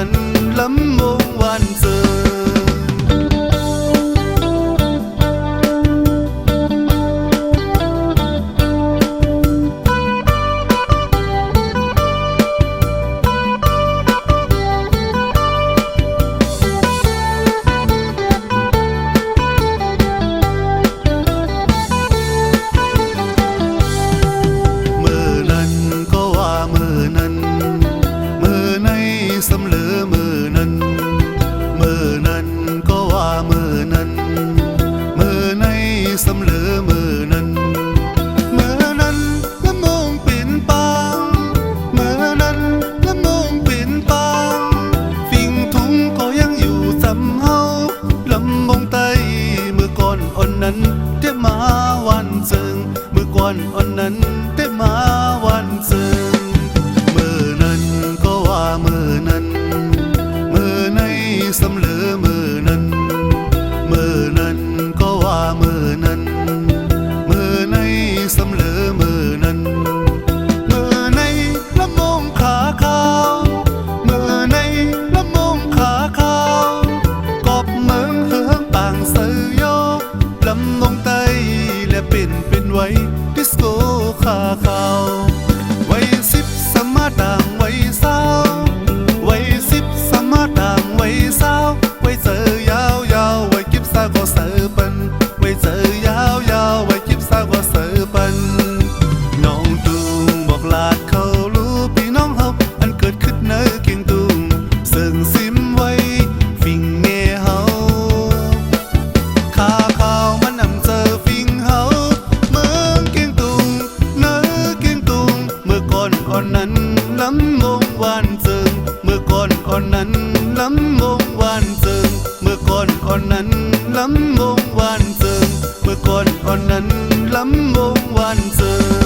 นั้นล้ำมงวันเจอสำเหลือมือนั้นมือนั้นก็ว่ามือนั้นมือในสำเหลือมือนั้นมือนั้นละมงปิ่นปางมือนั้นละมงปิ่นปางฟิงทุงก็ยังอยู่สำเฮาลำมงไตมือก่อนอ่อนนั้นเตมาวันเจิงมือก่อนอ่อนนั้นเตมาวันเจิงสำเหลือมือนั้นมือนั้นก็ว่ามือนั้นมือในสำเหลือมือนั้นมือในละมงขาขาวมือในละมงขาขาวกอบเมืองเฮืองปางเสยโยลำมงไตและเป็นไว้ดิสโก้ขาขาวไว้10สมาต่างไว้สาวไว้10สมาต่างไว้สาวไว้เจอยาวไว้กิบสาวก็เสือปันไว้เจอยาวไว้กิบสาวก็เสือปันน้องตุงบอกลาดเขารู้พี่น้องเฮาอันเกิดขึ้นเนอเกียงตุงเสิงซิมไว้ฟิงเงเฮาข้าข่าวมันนำเจอฟิงเฮาเมืองเกียงตุงเนอเกียงตุงเมื่อก่อนอ่อนนั้นล้ำมงวันเจิงเมื่อก่อนอ่อนนั้นล้ำมงวันเจิงเมื่อก่อนอ่อนนั้นล้ำมงวันเจิงเมื่อก่อนอ่อนนั้นล้ำมงวันเจิง